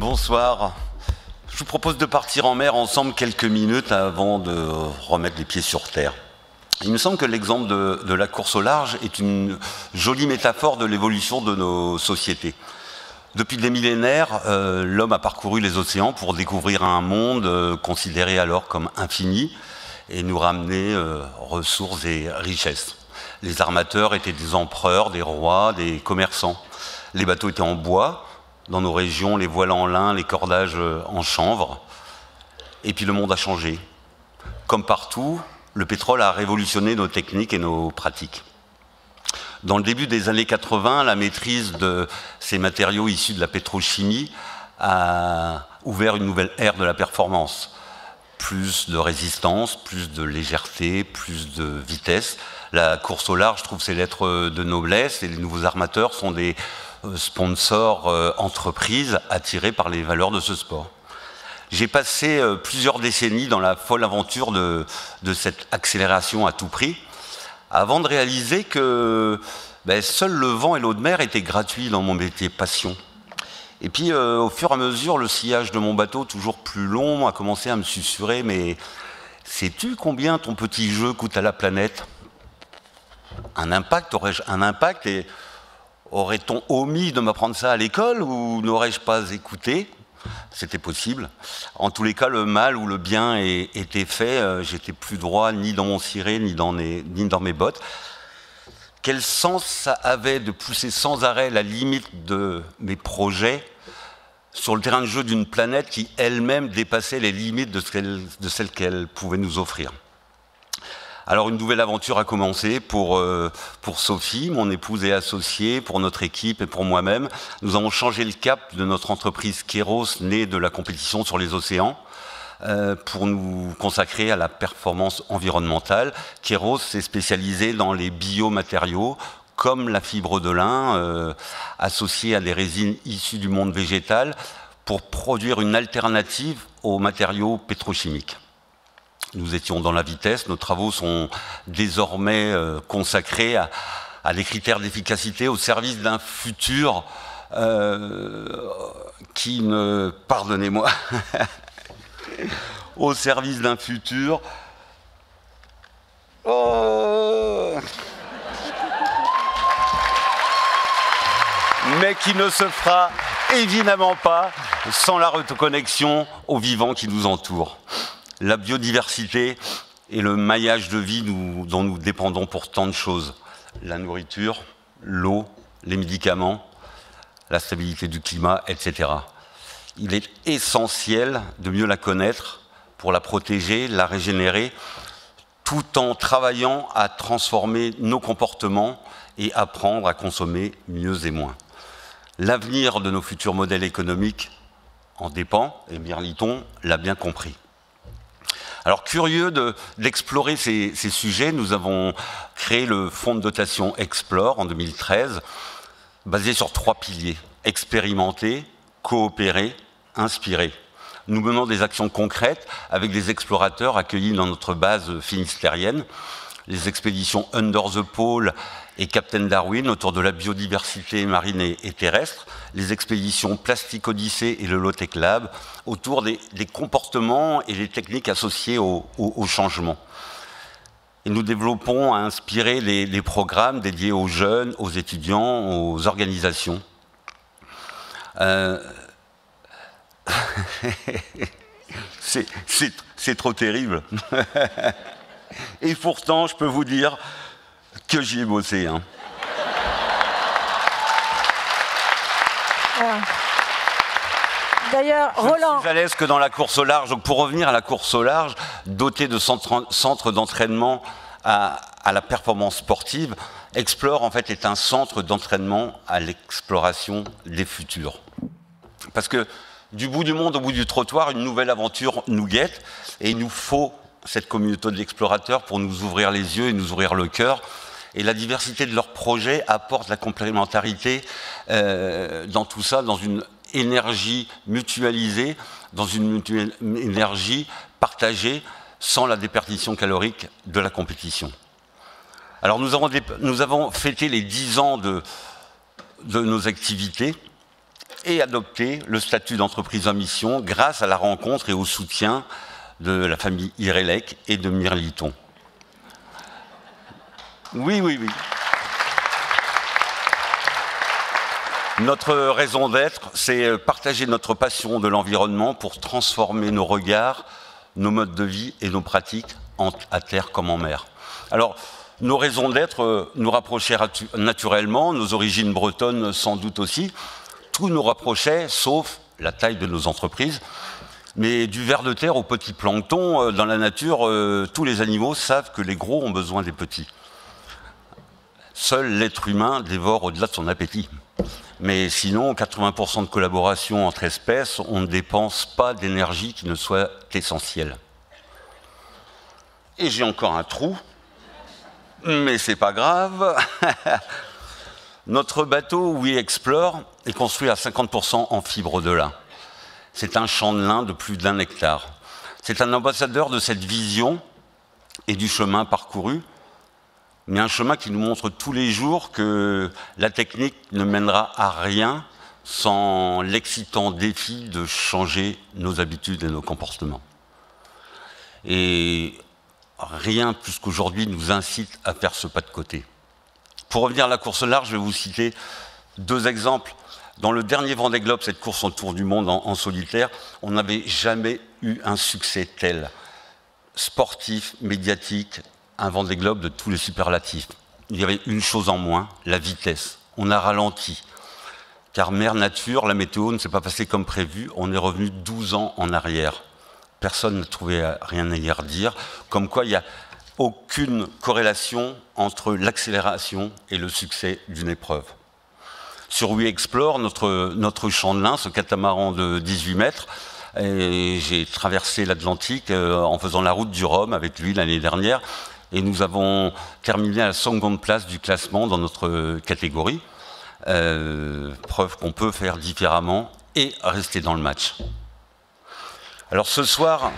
Bonsoir. Je vous propose de partir en mer ensemble quelques minutes avant de remettre les pieds sur terre. Il me semble que l'exemple de la course au large est une jolie métaphore de l'évolution de nos sociétés. Depuis des millénaires, l'homme a parcouru les océans pour découvrir un monde considéré alors comme infini et nous ramener ressources et richesses. Les armateurs étaient des empereurs, des rois, des commerçants. Les bateaux étaient en bois. Dans nos régions, les voiles en lin, les cordages en chanvre. Et puis le monde a changé. Comme partout, le pétrole a révolutionné nos techniques et nos pratiques. Dans le début des années 80, la maîtrise de ces matériaux issus de la pétrochimie a ouvert une nouvelle ère de la performance. Plus de résistance, plus de légèreté, plus de vitesse. La course au large trouve ses lettres de noblesse et les nouveaux armateurs sont des sponsors entreprises attirés par les valeurs de ce sport. J'ai passé plusieurs décennies dans la folle aventure de cette accélération à tout prix, avant de réaliser que seul le vent et l'eau de mer étaient gratuits dans mon métier passion. Et puis, au fur et à mesure, le sillage de mon bateau, toujours plus long, a commencé à me susurrer « Mais sais-tu combien ton petit jeu coûte à la planète ?» Un impact, aurais-je un impact et aurait-on omis de m'apprendre ça à l'école ou n'aurais-je pas écouté? C'était possible. En tous les cas, le mal ou le bien était fait. J'étais plus droit ni dans mon ciré, ni dans mes bottes. Quel sens ça avait de pousser sans arrêt la limite de mes projets sur le terrain de jeu d'une planète qui elle-même dépassait les limites de celles qu'elle pouvait nous offrir? Alors une nouvelle aventure a commencé pour Sophie, mon épouse et associée, pour notre équipe et pour moi-même. Nous avons changé le cap de notre entreprise Kairos, née de la compétition sur les océans, pour nous consacrer à la performance environnementale. Kairos s'est spécialisé dans les biomatériaux, comme la fibre de lin, associée à des résines issues du monde végétal, pour produire une alternative aux matériaux pétrochimiques. Nous étions dans la vitesse, nos travaux sont désormais consacrés à des critères d'efficacité au service d'un futur qui ne... Pardonnez-moi. Au service d'un futur... mais qui ne se fera évidemment pas sans la reconnexion aux vivants qui nous entourent. La biodiversité et le maillage de vie dont nous dépendons pour tant de choses. La nourriture, l'eau, les médicaments, la stabilité du climat, etc. Il est essentiel de mieux la connaître pour la protéger, la régénérer, tout en travaillant à transformer nos comportements et apprendre à consommer mieux et moins. L'avenir de nos futurs modèles économiques en dépend, et Mirliton l'a bien compris. Alors, curieux d'explorer ces sujets, nous avons créé le fonds de dotation Explore en 2013, basé sur 3 piliers: expérimenter, coopérer, inspirer. Nous menons des actions concrètes avec des explorateurs accueillis dans notre base finistérienne, les expéditions Under the Pole et Captain Darwin autour de la biodiversité marine et terrestre, les expéditions Plastic Odyssey et le Low-Tech Lab autour des comportements et des techniques associées au changement. Et nous développons à inspirer les programmes dédiés aux jeunes, aux étudiants, aux organisations. C'est trop terrible. Et pourtant, je peux vous dire que j'y ai bossé. Hein. D'ailleurs, Roland... Je suis à l'aise que dans la course au large. Donc pour revenir à la course au large, doté de centres d'entraînement à la performance sportive, Explore en fait est un centre d'entraînement à l'exploration des futurs. Parce que du bout du monde au bout du trottoir, une nouvelle aventure nous guette et il nous faut cette communauté d'explorateurs pour nous ouvrir les yeux et nous ouvrir le cœur. Et la diversité de leurs projets apporte la complémentarité dans tout ça, dans une énergie mutualisée, dans une énergie partagée, sans la déperdition calorique de la compétition. Alors nous avons fêté les 10 ans de nos activités et adopté le statut d'entreprise en mission grâce à la rencontre et au soutien de la famille Irelec et de Mirliton. Oui, oui, oui. Notre raison d'être, c'est partager notre passion de l'environnement pour transformer nos regards, nos modes de vie et nos pratiques à terre comme en mer. Alors, nos raisons d'être nous rapprochaient naturellement, nos origines bretonnes sans doute aussi. Tout nous rapprochait, sauf la taille de nos entreprises. Mais du ver de terre au petit plancton, dans la nature, tous les animaux savent que les gros ont besoin des petits. Seul l'être humain dévore au-delà de son appétit. Mais sinon, 80% de collaboration entre espèces, on ne dépense pas d'énergie qui ne soit essentielle. Et j'ai encore un trou, mais c'est pas grave. Notre bateau We Explore est construit à 50% en fibre de lin. C'est un champ de lin de plus d'1 hectare. C'est un ambassadeur de cette vision et du chemin parcouru, mais un chemin qui nous montre tous les jours que la technique ne mènera à rien sans l'excitant défi de changer nos habitudes et nos comportements. Et rien plus qu'aujourd'hui nous incite à faire ce pas de côté. Pour revenir à la course large, je vais vous citer 2 exemples. Dans le dernier Vendée Globe, cette course autour du monde en solitaire, on n'avait jamais eu un succès tel. Sportif, médiatique, un Vendée Globe de tous les superlatifs. Il y avait une chose en moins, la vitesse. On a ralenti. Car mère nature, la météo ne s'est pas passée comme prévu. On est revenu 12 ans en arrière. Personne ne trouvait rien à y redire. Comme quoi, il n'y a aucune corrélation entre l'accélération et le succès d'une épreuve. Sur We Explore, notre champ de lin, ce catamaran de 18 mètres, j'ai traversé l'Atlantique en faisant la route du Rhum avec lui l'année dernière. Et nous avons terminé à la 2e place du classement dans notre catégorie. Preuve qu'on peut faire différemment et rester dans le match. Alors ce soir,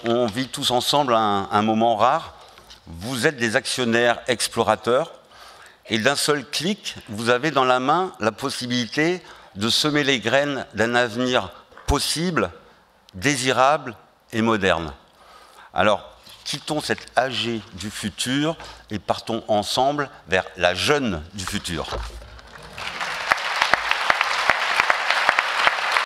on vit tous ensemble un moment rare. Vous êtes des actionnaires explorateurs et d'un seul clic, vous avez dans la main la possibilité de semer les graines d'un avenir possible, désirable et moderne. Alors, quittons cette AG du futur et partons ensemble vers la jeune du futur.